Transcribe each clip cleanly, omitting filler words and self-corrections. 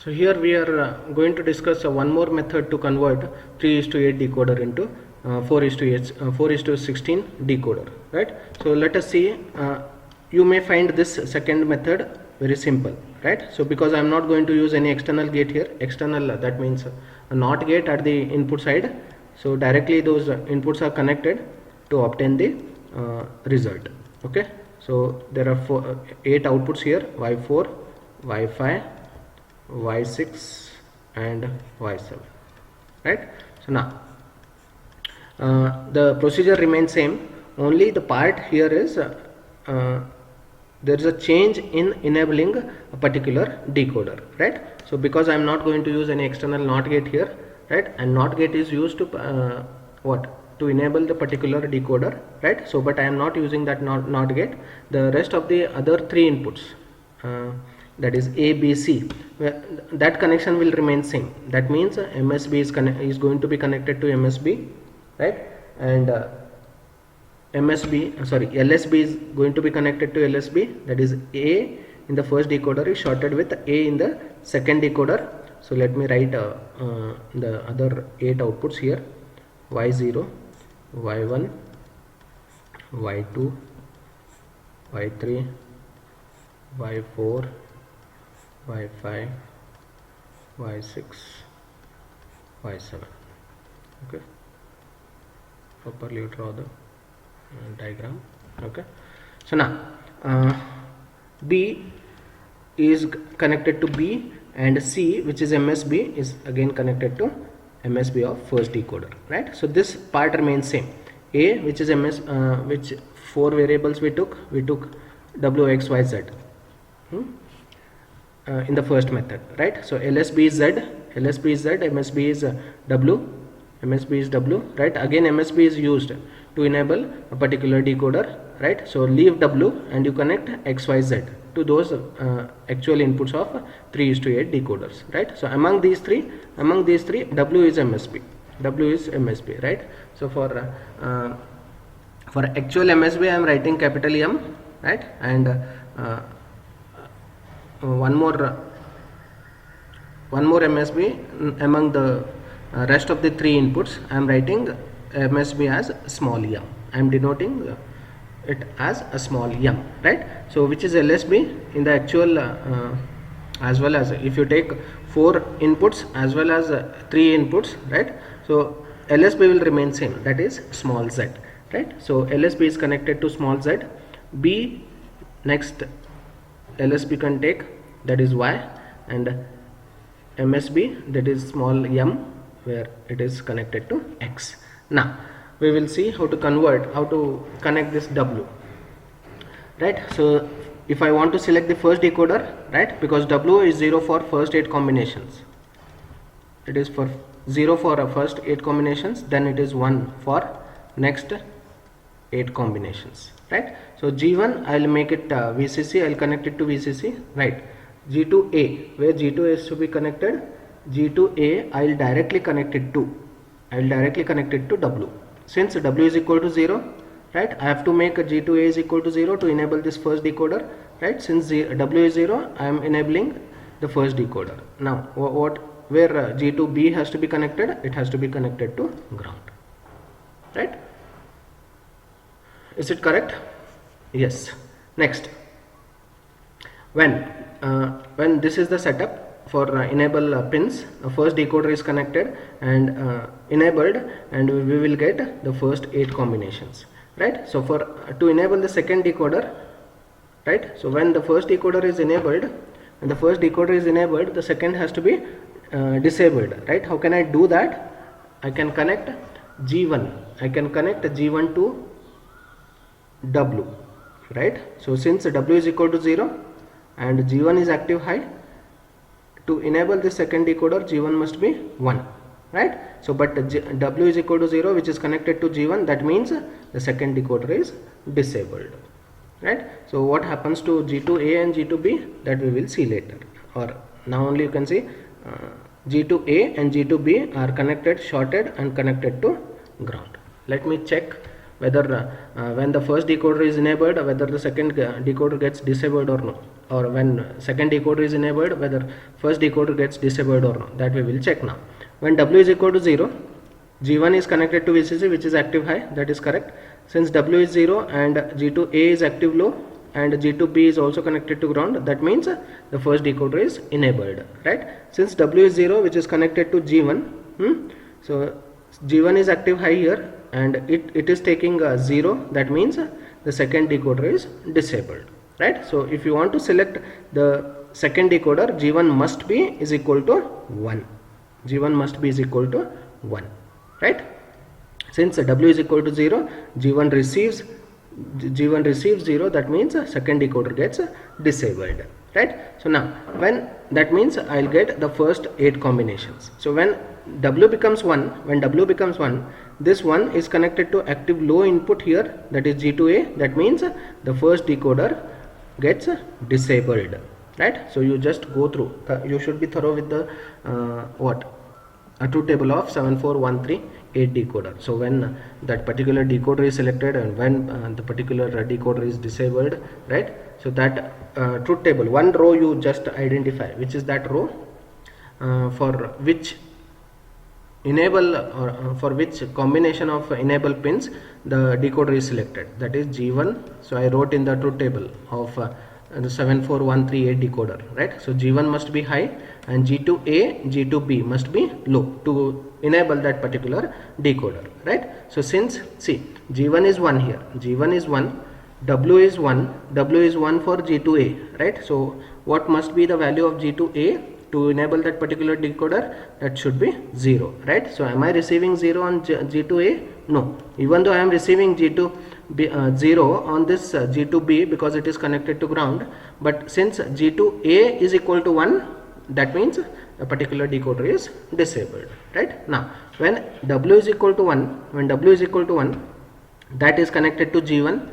So here we are going to discuss one more method to convert 3:8 decoder into 4:16 decoder, right? So let us see. You may find this second method very simple, right? So because I am not going to use any external gate here, external that means a NOT gate at the input side. So directly those inputs are connected to obtain the result. Okay. So there are 8 outputs here: Y4, Y5, Y6 and Y7, right? So now the procedure remains same, only the part here is there is a change in enabling a particular decoder, right? So because I am not going to use any external NOT gate here, right, and NOT gate is used to to enable the particular decoder, right? So but I am not using that NOT gate. The rest of the other 3 inputs, that is A, B, C, that connection will remain same. That means MSB is going to be connected to MSB, right? And LSB is going to be connected to LSB. That is A in the first decoder is shorted with A in the second decoder. So let me write the other 8 outputs here: Y0, Y1, Y2, Y3, Y4, Y5, Y6, Y7. Okay, properly draw the diagram. Okay, so now B is connected to B, and C, which is MSB, is again connected to MSB of first decoder, right? So this part remains same. A, which is which 4 variables we took W, X, Y, Z in the first method, right? So LSB is Z, MSB is W, right? Again MSB is used to enable a particular decoder, right? So leave W and you connect X, Y, Z to those actual inputs of 3:8 decoders, right? So among these three, W is MSB, right? So for actual MSB I am writing capital M, right? And one more MSB among the rest of the 3 inputs. I am writing MSB as small m. I am denoting it as a small m, right? So which is LSB in the actual as well as if you take 4 inputs as well as 3 inputs, right? So LSB will remain same, that is small z, right? So LSB is connected to small z. B, next LSB can take, that is Y, and MSB, that is small m, where it is connected to X. Now we will see how to connect this W, right? So if I want to select the first decoder, right, because W is 0 for first 8 combinations, it is for 0 for first 8 combinations, then it is 1 for next 8 combinations, right? So G1 I will make it VCC, I will connect it to VCC, right? G2A, where G2 is to be connected, G2A I will directly connect it to W. Since W is equal to 0, right, I have to make a G2A is equal to 0 to enable this first decoder, right? Since W is 0, I am enabling the first decoder. Now where G2B has to be connected, it has to be connected to ground, right? Is it correct? Yes. Next, when this is the setup for enable pins, first decoder is connected and enabled, and we will get the first 8 combinations, right? So for to enable the second decoder, right, so when the first decoder is enabled and the second has to be disabled, right? How can I do that? I can connect G1 to W, right? So since W is equal to 0 and G1 is active high, to enable the second decoder G1 must be 1, right? So but W is equal to 0, which is connected to G1, that means the second decoder is disabled, right? So what happens to G2A and G2B, that we will see later, or now only you can see G2A and G2B are connected, shorted and connected to ground. Let me check whether when the first decoder is enabled, whether the second decoder gets disabled or no. or when second decoder is enabled, whether first decoder gets disabled or not, that we will check now. When W is equal to 0, G1 is connected to VCC, which is active high, that is correct. Since W is 0 and G2A is active low and G2B is also connected to ground, that means the first decoder is enabled, right? Since W is 0, which is connected to G1, so G1 is active high here and it is taking 0, that means the second decoder is disabled, right? So if you want to select the second decoder, G1 must be is equal to 1. G1 must be is equal to 1, right? Since W is equal to 0, G1 receives 0, that means second decoder gets disabled, right? So now when that means I'll get the first 8 combinations. So when W becomes 1, this 1 is connected to active low input here, that is G2A, that means the first decoder gets disabled, right? So you just go through, you should be thorough with the a truth table of 74138 decoder. So when that particular decoder is selected and when the particular decoder is disabled, right? So that truth table, one row you just identify which is that row for which enable or for which combination of enable pins the decoder is selected, that is G1. So I wrote in the truth table of the 74138 decoder, right? So G1 must be high and G2A, G2B must be low to enable that particular decoder, right? So since see G1 is 1 here, G1 is 1, W is 1, W is 1 for G2A, right? So what must be the value of G2A to enable that particular decoder? That should be 0, right? So am I receiving 0 on G2A? No, even though I am receiving G2B 0 on this G2B because it is connected to ground, but since G2A is equal to 1, that means a particular decoder is disabled, right? Now when W is equal to 1, that is connected to G1.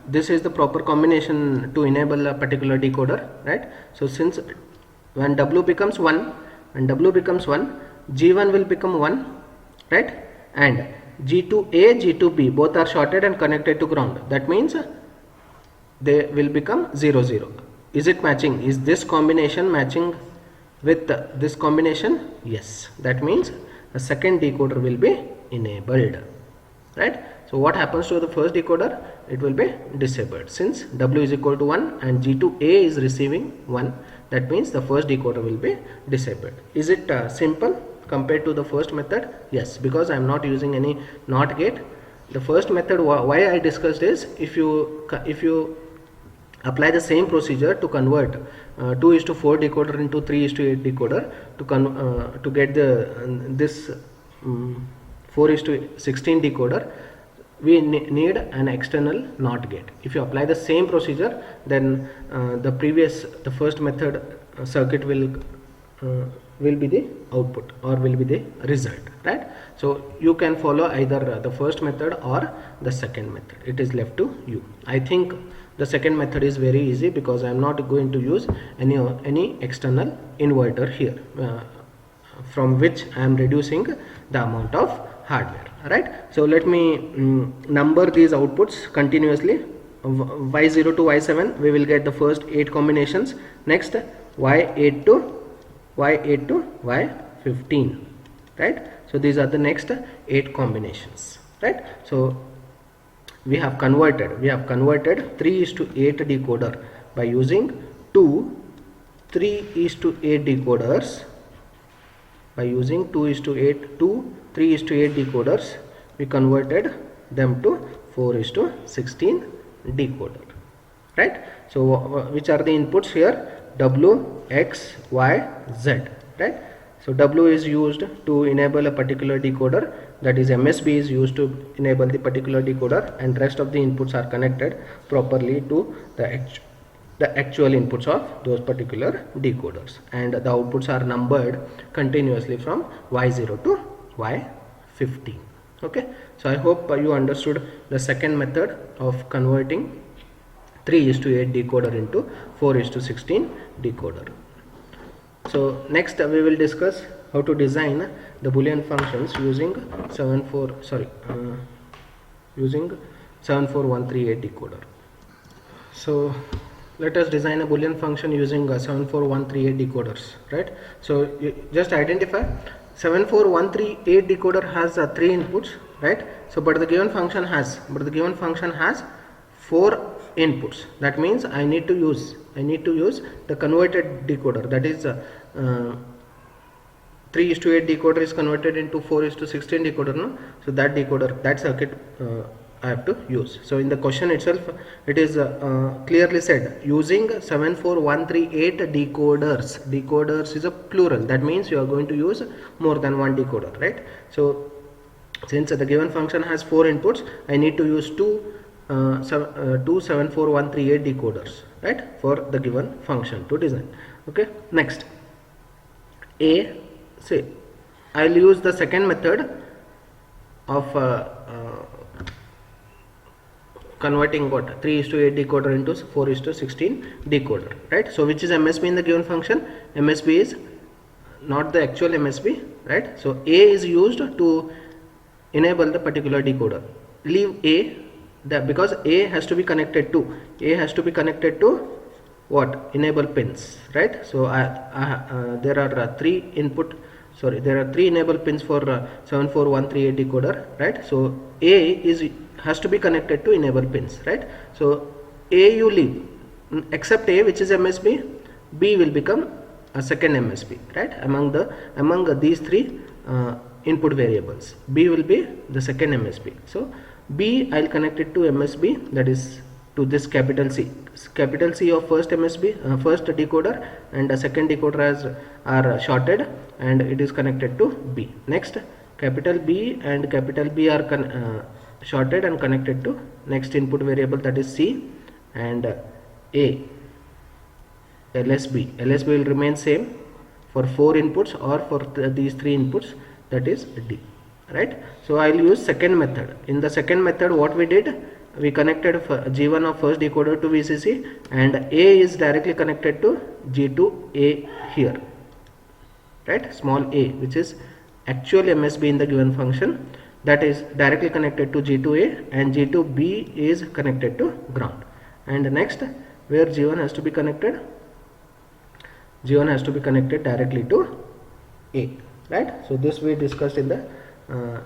This is the proper combination to enable a particular decoder, right? So since when W becomes 1, G1 will become 1, right? And G2A, G2B both are shorted and connected to ground, that means they will become 0, 0. Is it matching? Is this combination matching with this combination? Yes, that means a second decoder will be enabled, right? So what happens to the first decoder? It will be disabled. Since W is equal to 1 and G2A is receiving 1, that means the first decoder will be disabled. Is it simple compared to the first method? Yes, because I am not using any NOT gate. The first method, why I discussed is if you apply the same procedure to convert 2:4 decoder into 3:8 decoder to get this 4:16 decoder, we need an external NOT gate. If you apply the same procedure, then the first method circuit will be the output or will be the result, right? So you can follow either the first method or the second method. It is left to you. I think the second method is very easy because I am not going to use any external inverter here from which I am reducing the amount of hardware, right? So let me number these outputs continuously. Y0 to Y7 we will get the first 8 combinations. Next Y8 to Y15, right? So these are the next 8 combinations, right? So we have converted 3:8 decoder by using 3:8 decoders. By using 3:8 decoders, we converted them to 4:16 decoder, right? So which are the inputs here? W, X, Y, Z, right? So W is used to enable a particular decoder, that is MSB is used to enable the particular decoder, and rest of the inputs are connected properly to the actual inputs of those particular decoders, and the outputs are numbered continuously from Y0 to Y15. Okay, so I hope you understood the second method of converting 3:8 decoder into 4:16 decoder. So next we will discuss how to design the Boolean functions using 74138 decoder. So let us design a Boolean function using 74138 decoders, right? So you just identify 74138 decoder has 3 inputs, right? So but the given function has 4 inputs. That means I need to use the converted decoder, that is 3:8 decoder is converted into 4:16 decoder, no? So that decoder, that circuit I have to use. So in the question itself it is clearly said using 74138 decoders is a plural. That means you are going to use more than one decoder, right? So since the given function has 4 inputs, I need to use two 74138 decoders, right, for the given function to design. Okay, next say I'll use the second method of converting what 3:8 decoder into 4:16 decoder, right? So which is MSB in the given function? MSB is not the actual MSB, right? So A is used to enable the particular decoder. Leave A because A has to be connected to what? Enable pins, right? So there are three enable pins for 74138 decoder, right? So A has to be connected to enable pins, right? So A you leave, except A, which is MSB, B will become a second MSB, right? Among these three input variables, B will be the second MSB. So B I'll connect it to MSB, that is to this capital C of first MSB, first decoder, and a second decoder are shorted and it is connected to B. Next capital B and capital B are shorted and connected to next input variable, that is C, and A LSB will remain same for 4 inputs or for these 3 inputs, that is D, right? So I'll use second method. In the second method what we did, we connected G1 of first decoder to VCC and A is directly connected to G2A here, right? Small a, which is actual MSB in the given function, that is directly connected to G2A, and G2B is connected to ground. And next, where G1 has to be connected? G1 has to be connected directly to A, right? So this we discussed in the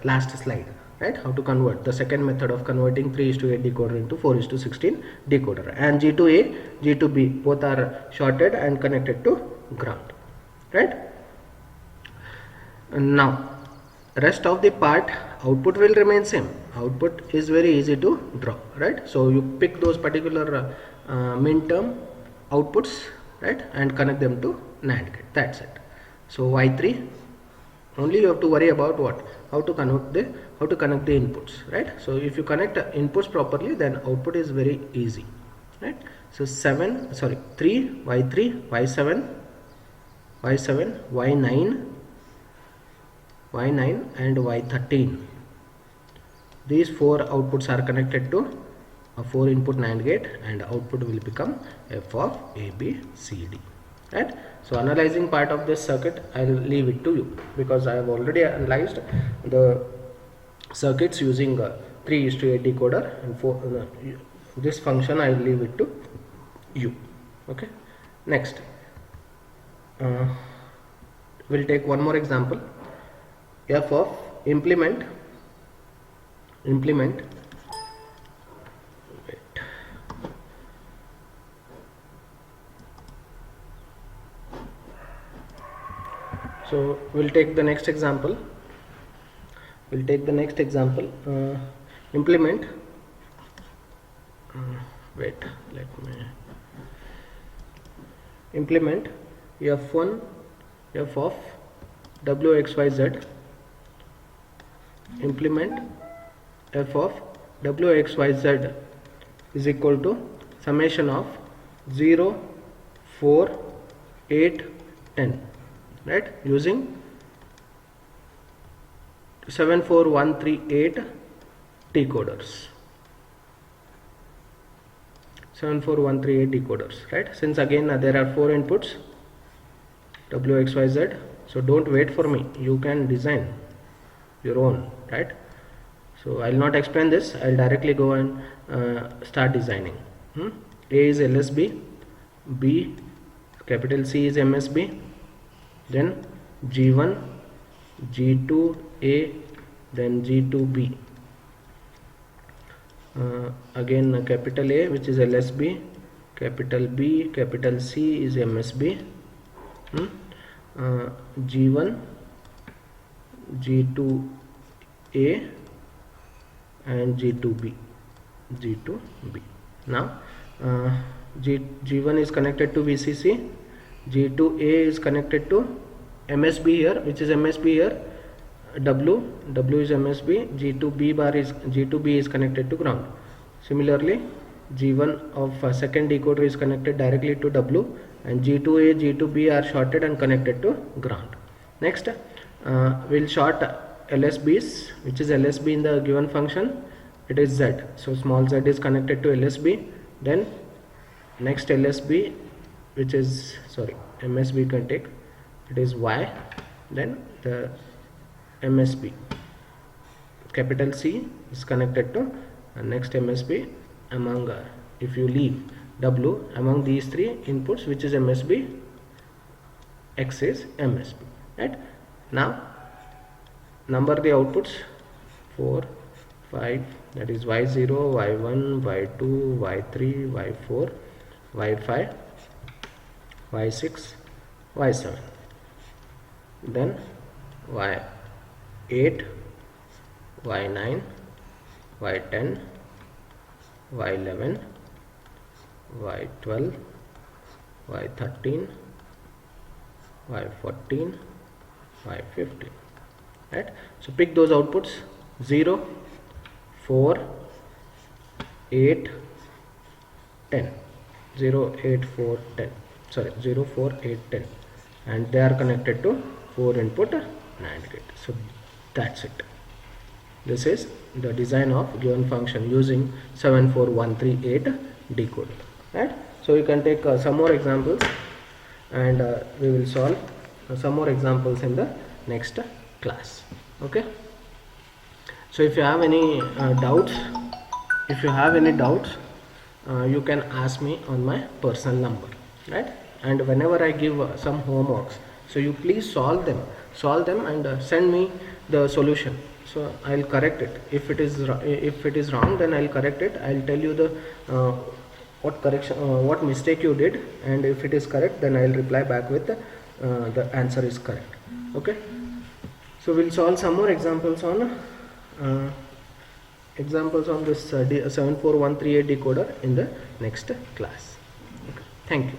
last slide, right? How to convert the second method of converting 3:8 decoder into 4:16 decoder, and G2A, G2B both are shorted and connected to ground, right? And now rest of the part, output will remain same. Output is very easy to draw, right? So you pick those particular min term outputs, right, and connect them to NAND gate. That's it. So Y3 only you have to worry about what? How to connect the inputs, right? So if you connect inputs properly, then output is very easy, right? So 3, Y3, Y7, Y9 and Y13. These 4 outputs are connected to a 4 input NAND gate, and output will become F of A, B, C, D, right? So analyzing part of this circuit I will leave it to you, because I have already analyzed the circuits using 3:8 decoder, and for this function I will leave it to you. Okay, next we'll take one more example. F of implement so we'll take the next example. Implement implement F of WXYZ. Implement F of WXYZ is equal to summation of 0, 4, 8, 10, right, using 74138 decoders. 74138 decoders, right? Since again there are 4 inputs WXYZ, so don't wait for me, you can design your own, right? So I will not explain this, I will directly go and start designing. A is LSB, B, capital C is MSB, then G1, G2A, then G2B. Again capital A, which is LSB, capital B, capital C is MSB, G1, G2A and G2B. Now G1 is connected to VCC, G2A is connected to MSB here, which is MSB here, W is MSB, G2B is connected to ground. Similarly, G1 of second decoder is connected directly to W, and G2A, G2B are shorted and connected to ground. Next, we'll short LSBs, which is LSB in the given function. It is Z, so small z is connected to LSB. Then next LSB, which is MSB, you can take, it is Y. Then the MSB, capital C, is connected to next MSB among if you leave W among these three inputs, which is MSB, X is MSB. Right? Now number the outputs 4, 5, that is Y0, Y1, Y2, Y3, Y4, Y5, Y6, Y7. Then Y8, Y9, Y10, Y11, Y12, Y13, Y14, Y15. Right? So pick those outputs 0, 4, 8, 10. 0, 8, 4, 10. 0, 4, 8, 10. And they are connected to 4 input NAND gate. So that's it. This is the design of given function using 74138 decoder. Right? So you can take some more examples, and we will solve some more examples in the next class. Okay. So if you have any doubts, you can ask me on my personal number, right? And whenever I give some homeworks, so you please solve them and send me the solution. So I'll correct it. If it is wrong, then I'll correct it. I'll tell you the what mistake you did, and if it is correct, then I'll reply back with the answer is correct. Okay. So we'll solve some more examples on this 74138 decoder in the next class. Okay. Thank you.